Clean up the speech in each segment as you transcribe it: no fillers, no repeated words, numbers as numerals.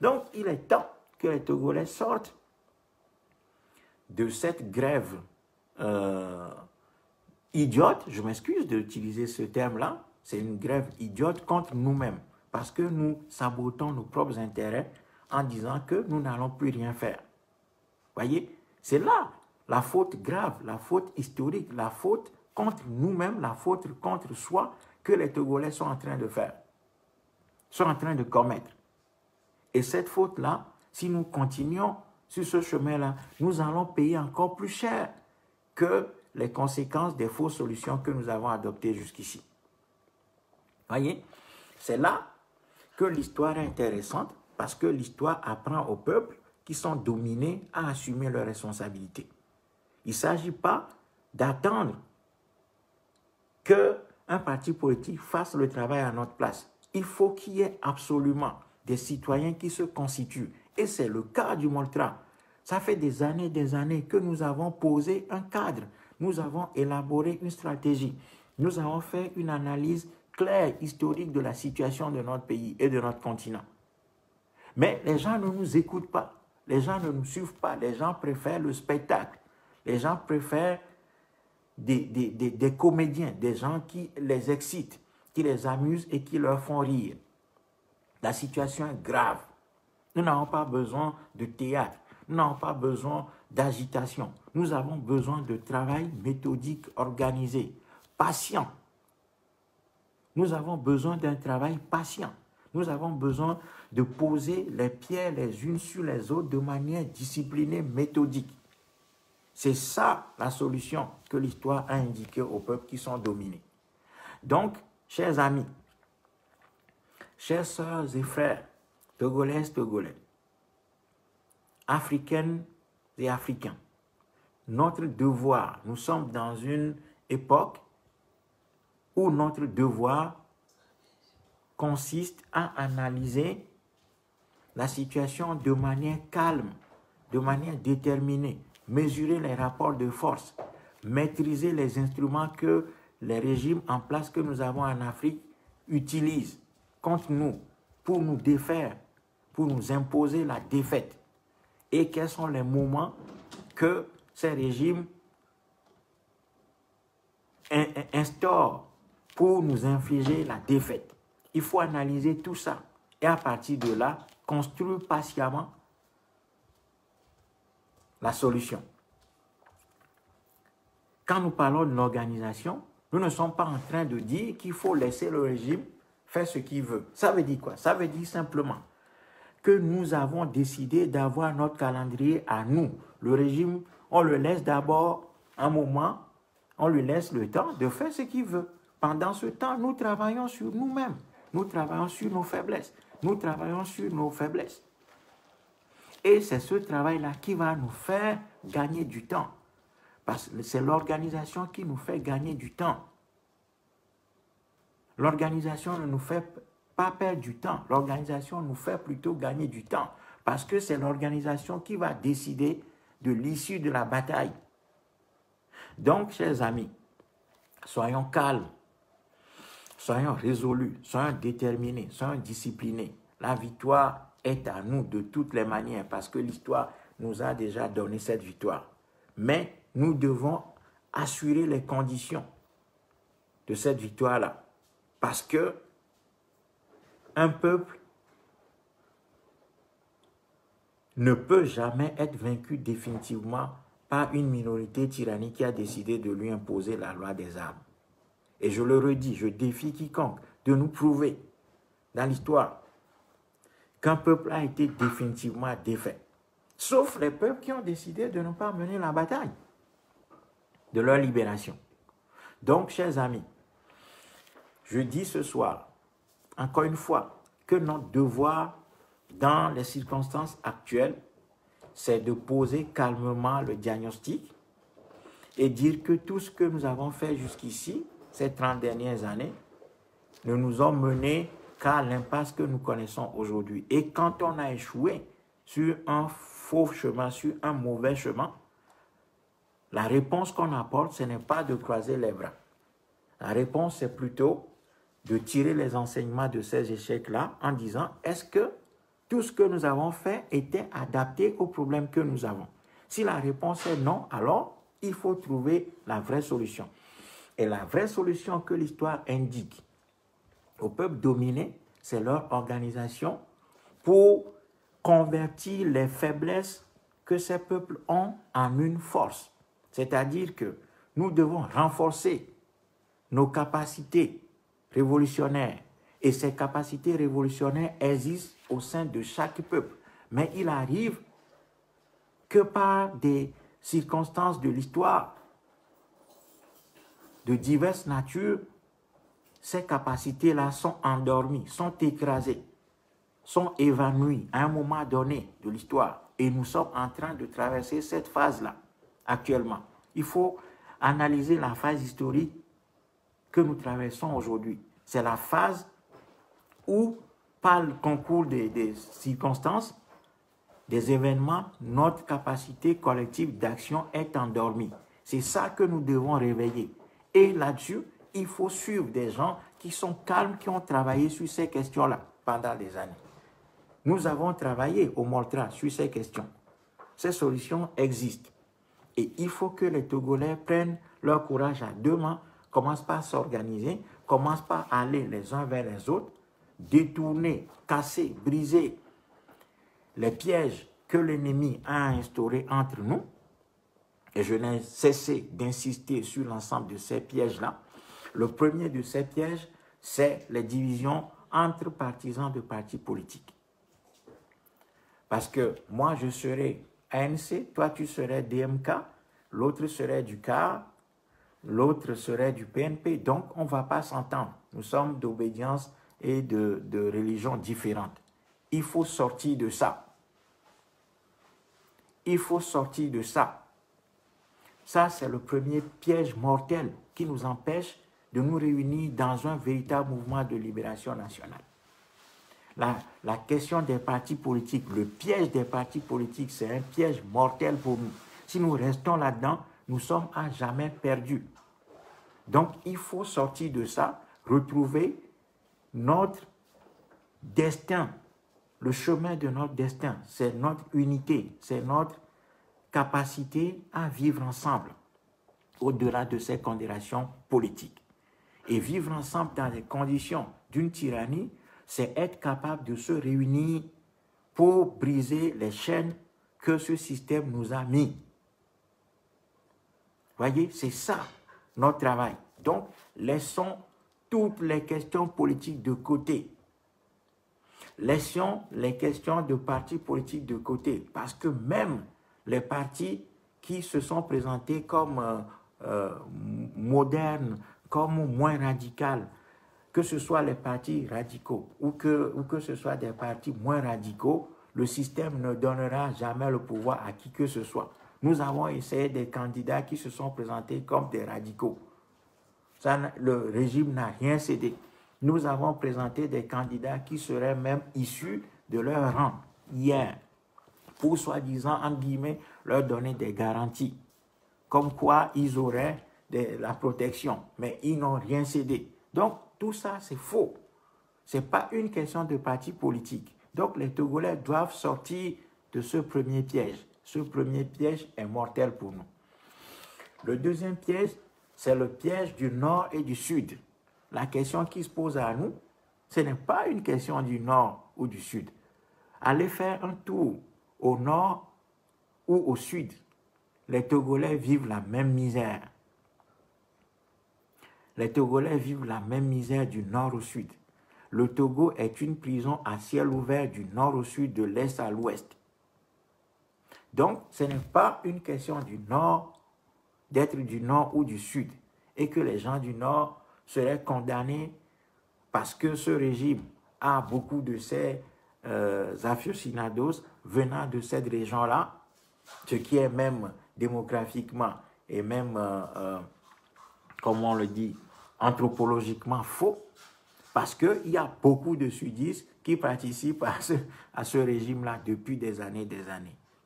Donc, il est temps que les Togolais sortent de cette grève idiote, je m'excuse d'utiliser ce terme-là, c'est une grève idiote contre nous-mêmes, parce que nous sabotons nos propres intérêts en disant que nous n'allons plus rien faire. Voyez, c'est là la faute grave, la faute historique, la faute contre nous-mêmes, la faute contre soi que les Togolais sont en train de faire, sont en train de commettre. Et cette faute-là, si nous continuons sur ce chemin-là, nous allons payer encore plus cher que les conséquences des fausses solutions que nous avons adoptées jusqu'ici. Voyez, c'est là que l'histoire est intéressante, parce que l'histoire apprend aux peuples qui sont dominés à assumer leurs responsabilités. Il ne s'agit pas d'attendre qu'un parti politique fasse le travail à notre place. Il faut qu'il y ait absolument des citoyens qui se constituent. Et c'est le cas du Moltra. Ça fait des années que nous avons posé un cadre. Nous avons élaboré une stratégie. Nous avons fait une analyse claire, historique de la situation de notre pays et de notre continent. Mais les gens ne nous écoutent pas. Les gens ne nous suivent pas. Les gens préfèrent le spectacle. Les gens préfèrent des comédiens, des gens qui les excitent, qui les amusent et qui leur font rire. La situation est grave. Nous n'avons pas besoin de théâtre. Nous n'avons pas besoin d'agitation. Nous avons besoin de travail méthodique, organisé, patient. Nous avons besoin d'un travail patient. Nous avons besoin de poser les pierres les unes sur les autres de manière disciplinée, méthodique. C'est ça la solution que l'histoire a indiquée aux peuples qui sont dominés. Donc, chers amis, chères sœurs et frères, Togolaises, Togolais, Africaines et Africains, notre devoir, nous sommes dans une époque où notre devoir consiste à analyser la situation de manière calme, de manière déterminée, mesurer les rapports de force, maîtriser les instruments que les régimes en place que nous avons en Afrique utilisent contre nous pour nous défaire, pour nous imposer la défaite. Et quels sont les moments que ces régimes instaurent pour nous infliger la défaite. Il faut analyser tout ça et à partir de là, construire patiemment la solution. Quand nous parlons de l'organisation, nous ne sommes pas en train de dire qu'il faut laisser le régime faire ce qu'il veut. Ça veut dire quoi? Ça veut dire simplement que nous avons décidé d'avoir notre calendrier à nous. Le régime, on le laisse d'abord un moment, on lui laisse le temps de faire ce qu'il veut. Pendant ce temps, nous travaillons sur nous-mêmes. Nous travaillons sur nos faiblesses. Nous travaillons sur nos faiblesses. Et c'est ce travail-là qui va nous faire gagner du temps. Parce que c'est l'organisation qui nous fait gagner du temps. L'organisation ne nous fait pas perdre du temps. L'organisation nous fait plutôt gagner du temps. Parce que c'est l'organisation qui va décider de l'issue de la bataille. Donc, chers amis, soyons calmes, soyons résolus, soyons déterminés, soyons disciplinés. La victoire est à nous de toutes les manières parce que l'histoire nous a déjà donné cette victoire. Mais nous devons assurer les conditions de cette victoire-là. Parce que un peuple ne peut jamais être vaincu définitivement par une minorité tyrannique qui a décidé de lui imposer la loi des armes. Et je le redis, je défie quiconque de nous prouver dans l'histoire qu'un peuple a été définitivement défait. Sauf les peuples qui ont décidé de ne pas mener la bataille de leur libération. Donc, chers amis, je dis ce soir, encore une fois, que notre devoir dans les circonstances actuelles, c'est de poser calmement le diagnostic et dire que tout ce que nous avons fait jusqu'ici, ces 30 dernières années, ne nous ont mené qu'à l'impasse que nous connaissons aujourd'hui. Et quand on a échoué sur un faux chemin, sur un mauvais chemin, la réponse qu'on apporte, ce n'est pas de croiser les bras. La réponse, c'est plutôt de tirer les enseignements de ces échecs-là en disant, est-ce que tout ce que nous avons fait était adapté aux problèmes que nous avons? Si la réponse est non, alors il faut trouver la vraie solution. Et la vraie solution que l'histoire indique aux peuples dominés, c'est leur organisation pour convertir les faiblesses que ces peuples ont en une force. C'est-à-dire que nous devons renforcer nos capacités révolutionnaires. Et ces capacités révolutionnaires existent au sein de chaque peuple. Mais il arrive que par des circonstances de l'histoire de diverses natures, ces capacités-là sont endormies, sont écrasées, sont évanouies à un moment donné de l'histoire. Et nous sommes en train de traverser cette phase-là actuellement. Il faut analyser la phase historique que nous traversons aujourd'hui. C'est la phase où, par le concours des circonstances, des événements, notre capacité collective d'action est endormie. C'est ça que nous devons réveiller. Et là-dessus, il faut suivre des gens qui sont calmes, qui ont travaillé sur ces questions-là pendant des années. Nous avons travaillé au Moltra sur ces questions. Ces solutions existent. Et il faut que les Togolais prennent leur courage à deux mains, commencent par s'organiser, commencent par aller les uns vers les autres, détourner, casser, briser les pièges que l'ennemi a instaurés entre nous. Et je n'ai cessé d'insister sur l'ensemble de ces pièges-là. Le premier de ces pièges, c'est les divisions entre partisans de partis politiques. Parce que moi, je serai ANC, toi, tu serais DMK, l'autre serait du CAR, l'autre serait du PNP. Donc, on ne va pas s'entendre. Nous sommes d'obédience et de religions différentes. Il faut sortir de ça. Il faut sortir de ça. Ça, c'est le premier piège mortel qui nous empêche de nous réunir dans un véritable mouvement de libération nationale. La question des partis politiques, le piège des partis politiques, c'est un piège mortel pour nous. Si nous restons là-dedans, nous sommes à jamais perdus. Donc, il faut sortir de ça, retrouver notre destin, le chemin de notre destin. C'est notre unité, c'est notre capacité à vivre ensemble, au-delà de ces considérations politiques. Et vivre ensemble dans les conditions d'une tyrannie, c'est être capable de se réunir pour briser les chaînes que ce système nous a mis. Voyez, c'est ça notre travail. Donc, laissons toutes les questions politiques de côté. Laissons les questions de partis politiques de côté. Parce que même les partis qui se sont présentés comme modernes, comme moins radicaux, que ce soit les partis radicaux ou que ce soit des partis moins radicaux, le système ne donnera jamais le pouvoir à qui que ce soit. Nous avons essayé des candidats qui se sont présentés comme des radicaux. Ça, le régime n'a rien cédé. Nous avons présenté des candidats qui seraient même issus de leur rang hier, pour soi-disant, entre guillemets, leur donner des garanties, comme quoi ils auraient la protection, mais ils n'ont rien cédé. Donc, tout ça, c'est faux. Ce n'est pas une question de parti politique. Donc, les Togolais doivent sortir de ce premier piège. Ce premier piège est mortel pour nous. Le deuxième piège, c'est le piège du Nord et du Sud. La question qui se pose à nous, ce n'est pas une question du Nord ou du Sud. Allez faire un tour au Nord ou au Sud. Les Togolais vivent la même misère. Les Togolais vivent la même misère du Nord au Sud. Le Togo est une prison à ciel ouvert du Nord au Sud, de l'Est à l'Ouest. Donc, ce n'est pas une question du Nord, d'être du Nord ou du Sud, et que les gens du Nord seraient condamnés parce que ce régime a beaucoup de ces aficionados venant de cette région-là, ce qui est même démographiquement et même, comme on le dit, anthropologiquement faux, parce qu'il y a beaucoup de sudistes qui participent à ce régime-là depuis des années.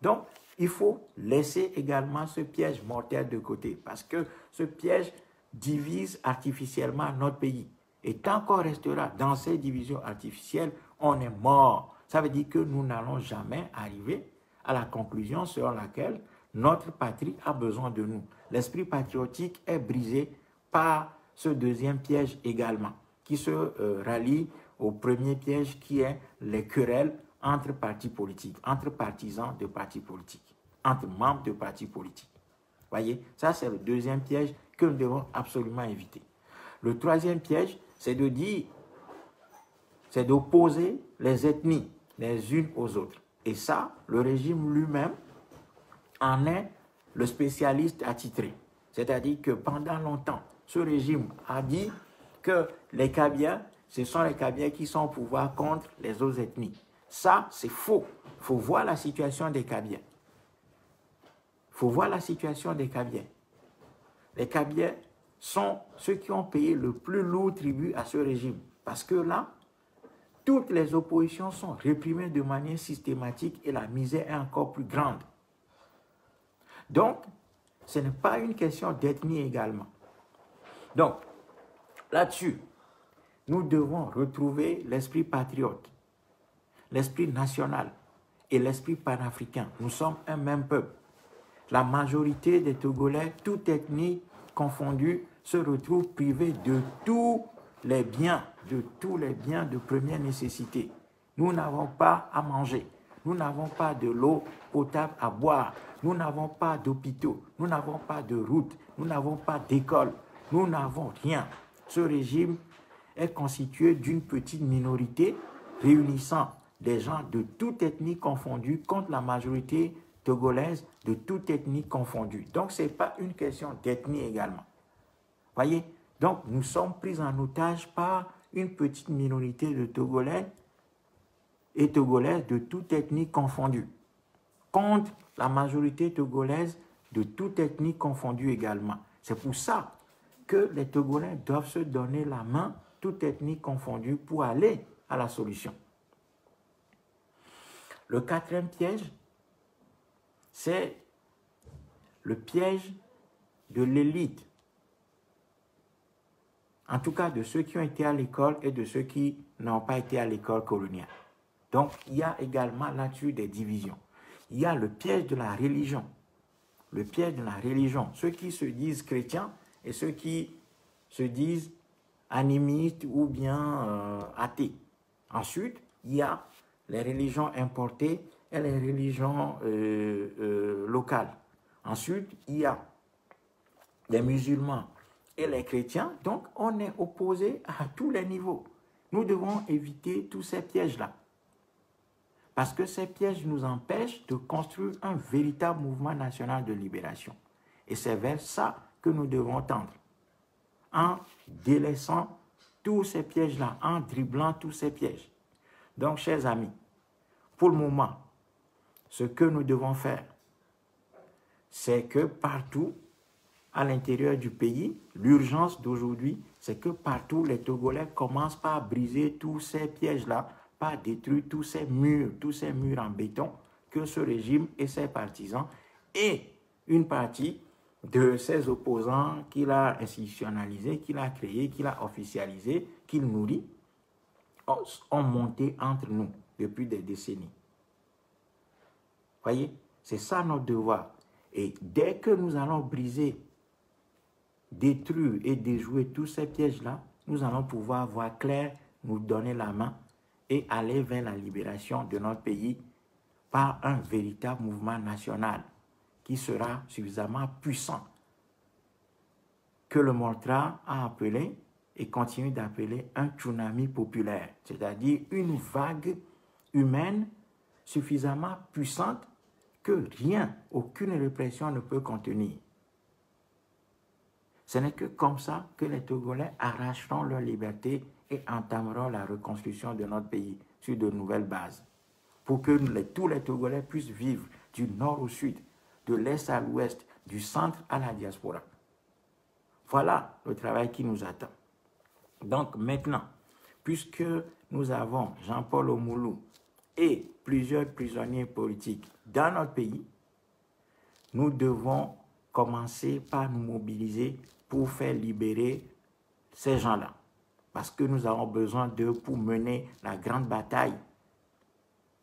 Donc, il faut laisser également ce piège mortel de côté, parce que ce piège divise artificiellement notre pays. Et tant qu'on restera dans ces divisions artificielles, on est mort. Ça veut dire que nous n'allons jamais arriver à la conclusion selon laquelle notre patrie a besoin de nous. L'esprit patriotique est brisé par ce deuxième piège également, qui se rallie au premier piège qui est les querelles entre partis politiques, entre partisans de partis politiques, entre membres de partis politiques. Voyez, ça c'est le deuxième piège que nous devons absolument éviter. Le troisième piège, c'est de dire, c'est d'opposer les ethnies les unes aux autres. Et ça, le régime lui-même en est le spécialiste attitré. C'est-à-dire que pendant longtemps, ce régime a dit que les Kabyles, ce sont les Kabyles qui sont au pouvoir contre les autres ethnies. Ça, c'est faux. Il faut voir la situation des Kabyles. Il faut voir la situation des Kabyles. Les Kabyles sont ceux qui ont payé le plus lourd tribut à ce régime. Parce que là, toutes les oppositions sont réprimées de manière systématique et la misère est encore plus grande. Donc, ce n'est pas une question d'ethnie également. Donc, là-dessus, nous devons retrouver l'esprit patriote, l'esprit national et l'esprit panafricain. Nous sommes un même peuple. La majorité des Togolais, toute ethnie confondue, se retrouvent privés de tous les biens de première nécessité. Nous n'avons pas à manger, nous n'avons pas de l'eau potable à boire, nous n'avons pas d'hôpitaux, nous n'avons pas de routes, nous n'avons pas d'école, nous n'avons rien. Ce régime est constitué d'une petite minorité réunissant des gens de toute ethnie confondue contre la majorité togolaise de toute ethnie confondue. Donc, ce n'est pas une question d'ethnie également. Voyez? Donc, nous sommes pris en otage par une petite minorité de Togolais et Togolaises de toute ethnie confondue, contre la majorité togolaise de toute ethnie confondue également. C'est pour ça que les Togolais doivent se donner la main, toute ethnie confondue, pour aller à la solution. Le quatrième piège, c'est le piège de l'élite. En tout cas, de ceux qui ont été à l'école et de ceux qui n'ont pas été à l'école coloniale. Donc, il y a également là-dessus des divisions. Il y a le piège de la religion. Le piège de la religion. Ceux qui se disent chrétiens et ceux qui se disent animistes ou bien athées. Ensuite, il y a les religions importées et les religions locales. Ensuite, il y a les musulmans et les chrétiens. Donc, on est opposés à tous les niveaux. Nous devons éviter tous ces pièges-là. Parce que ces pièges nous empêchent de construire un véritable mouvement national de libération. Et c'est vers ça que nous devons tendre. En délaissant tous ces pièges-là, en dribblant tous ces pièges. Donc, chers amis, pour le moment, ce que nous devons faire, c'est que partout, à l'intérieur du pays, l'urgence d'aujourd'hui, c'est que partout, les Togolais commencent par briser tous ces pièges-là, par détruire tous ces murs en béton que ce régime et ses partisans et une partie de ses opposants qu'il a institutionnalisés, qu'il a créés, qu'il a officialisés, qu'il nourrit, ont monté entre nous depuis des décennies. Voyez, c'est ça notre devoir. Et dès que nous allons briser, détruire et déjouer tous ces pièges-là, nous allons pouvoir voir clair, nous donner la main et aller vers la libération de notre pays par un véritable mouvement national qui sera suffisamment puissant que le Moltra a appelé et continue d'appeler un tsunami populaire, c'est-à-dire une vague humaine suffisamment puissante que rien, aucune répression ne peut contenir. Ce n'est que comme ça que les Togolais arracheront leur liberté et entameront la reconstruction de notre pays sur de nouvelles bases. Pour que tous les Togolais puissent vivre du nord au sud, de l'est à l'ouest, du centre à la diaspora. Voilà le travail qui nous attend. Donc maintenant, puisque nous avons Jean-Paul Omoulou et plusieurs prisonniers politiques dans notre pays, nous devons commencer par nous mobiliser pour faire libérer ces gens-là. Parce que nous avons besoin d'eux pour mener la grande bataille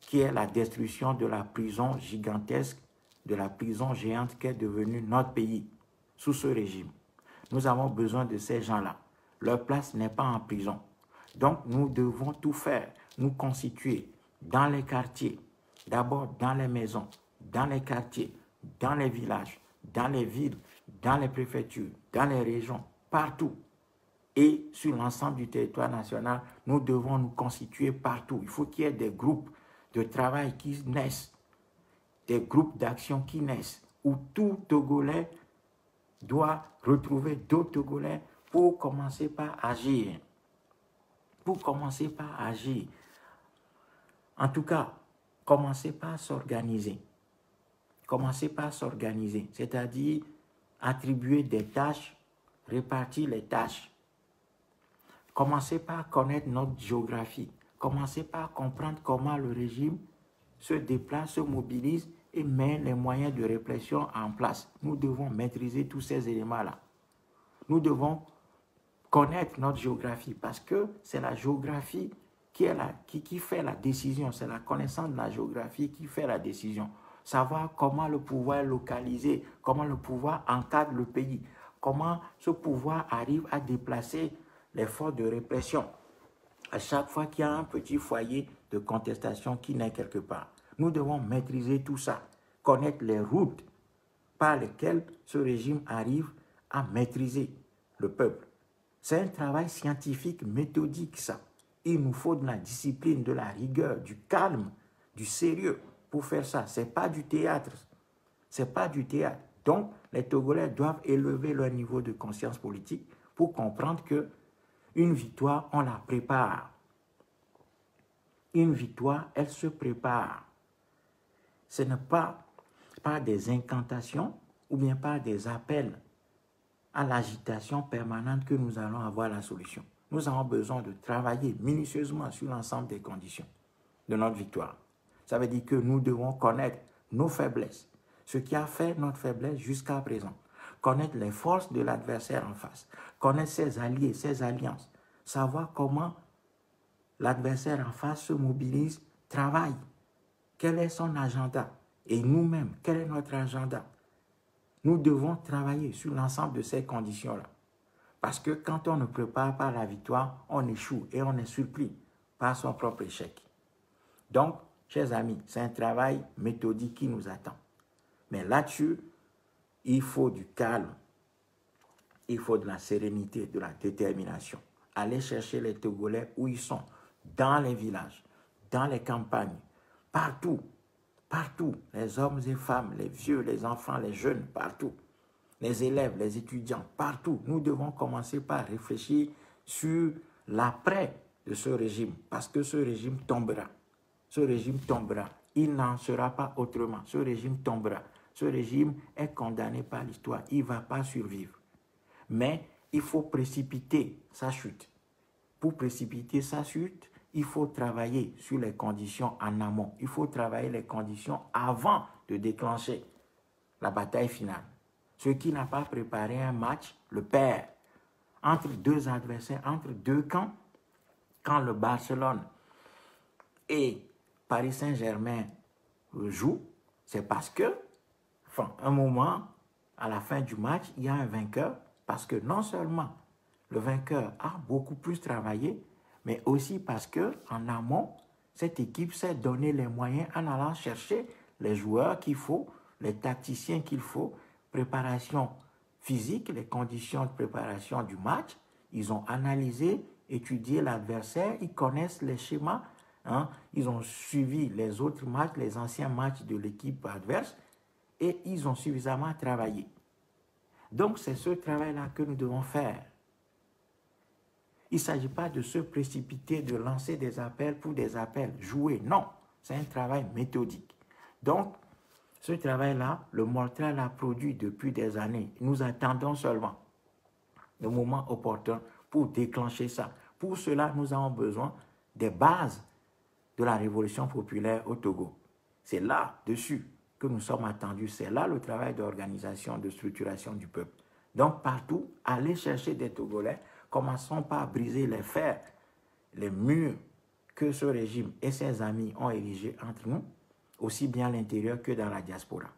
qui est la destruction de la prison gigantesque, de la prison géante qu'est devenue notre pays sous ce régime. Nous avons besoin de ces gens-là. Leur place n'est pas en prison. Donc, nous devons tout faire, nous constituer dans les quartiers, d'abord dans les maisons, dans les quartiers, dans les villages, dans les villes, dans les préfectures, dans les régions, partout. Et sur l'ensemble du territoire national, nous devons nous constituer partout. Il faut qu'il y ait des groupes de travail qui naissent, des groupes d'action qui naissent, où tout Togolais doit retrouver d'autres Togolais pour commencer par agir. Pour commencer par agir. En tout cas, commencer par s'organiser. Commencer par s'organiser, c'est-à-dire attribuer des tâches, répartir les tâches. Commencer par connaître notre géographie. Commencer par comprendre comment le régime se déplace, se mobilise et met les moyens de répression en place. Nous devons maîtriser tous ces éléments-là. Nous devons connaître notre géographie parce que c'est la géographie qui fait la décision. C'est la connaissance de la géographie qui fait la décision. Savoir comment le pouvoir est localisé, comment le pouvoir encadre le pays, comment ce pouvoir arrive à déplacer les forces de répression à chaque fois qu'il y a un petit foyer de contestation qui naît quelque part. Nous devons maîtriser tout ça, connaître les routes par lesquelles ce régime arrive à maîtriser le peuple. C'est un travail scientifique, méthodique, ça. Il nous faut de la discipline, de la rigueur, du calme, du sérieux pour faire ça. Ce n'est pas du théâtre. Ce n'est pas du théâtre. Donc, les Togolais doivent élever leur niveau de conscience politique pour comprendre que une victoire, on la prépare. Une victoire, elle se prépare. Ce n'est pas par des incantations ou bien par des appels à l'agitation permanente que nous allons avoir la solution. Nous avons besoin de travailler minutieusement sur l'ensemble des conditions de notre victoire. Ça veut dire que nous devons connaître nos faiblesses, ce qui a fait notre faiblesse jusqu'à présent. Connaître les forces de l'adversaire en face, connaître ses alliés, ses alliances, savoir comment l'adversaire en face se mobilise, travaille, quel est son agenda et nous-mêmes, quel est notre agenda. Nous devons travailler sur l'ensemble de ces conditions-là. Parce que quand on ne prépare pas la victoire, on échoue et on est surpris par son propre échec. Donc, chers amis, c'est un travail méthodique qui nous attend. Mais là-dessus, il faut du calme, il faut de la sérénité, de la détermination. Aller chercher les Togolais où ils sont, dans les villages, dans les campagnes, partout, partout, les hommes et femmes, les vieux, les enfants, les jeunes, partout, les élèves, les étudiants, partout. Nous devons commencer par réfléchir sur l'après de ce régime, parce que ce régime tombera. Ce régime tombera. Il n'en sera pas autrement. Ce régime tombera. Ce régime est condamné par l'histoire. Il ne va pas survivre. Mais il faut précipiter sa chute. Pour précipiter sa chute, il faut travailler sur les conditions en amont. Il faut travailler les conditions avant de déclencher la bataille finale. Celui qui n'a pas préparé un match le perd. Entre deux adversaires, entre deux camps, quand le Barcelone et Paris Saint-Germain jouent, c'est parce que, un moment, à la fin du match, il y a un vainqueur, parce que non seulement le vainqueur a beaucoup plus travaillé, mais aussi parce qu'en amont, cette équipe s'est donné les moyens en allant chercher les joueurs qu'il faut, les tacticiens qu'il faut, préparation physique, les conditions de préparation du match. Ils ont analysé, étudié l'adversaire, ils connaissent les schémas, ils ont suivi les autres matchs, les anciens matchs de l'équipe adverse, et ils ont suffisamment travaillé. Donc, c'est ce travail-là que nous devons faire. Il ne s'agit pas de se précipiter, de lancer des appels pour des appels, jouer. Non, c'est un travail méthodique. Donc, ce travail-là, le Moltral l'a produit depuis des années. Nous attendons seulement le moment opportun pour déclencher ça. Pour cela, nous avons besoin des bases de la révolution populaire au Togo. C'est là-dessus que nous sommes attendus. C'est là le travail d'organisation, de structuration du peuple. Donc, partout, allez chercher des Togolais. Commençons par briser les fers, les murs que ce régime et ses amis ont érigé entre nous, aussi bien à l'intérieur que dans la diaspora.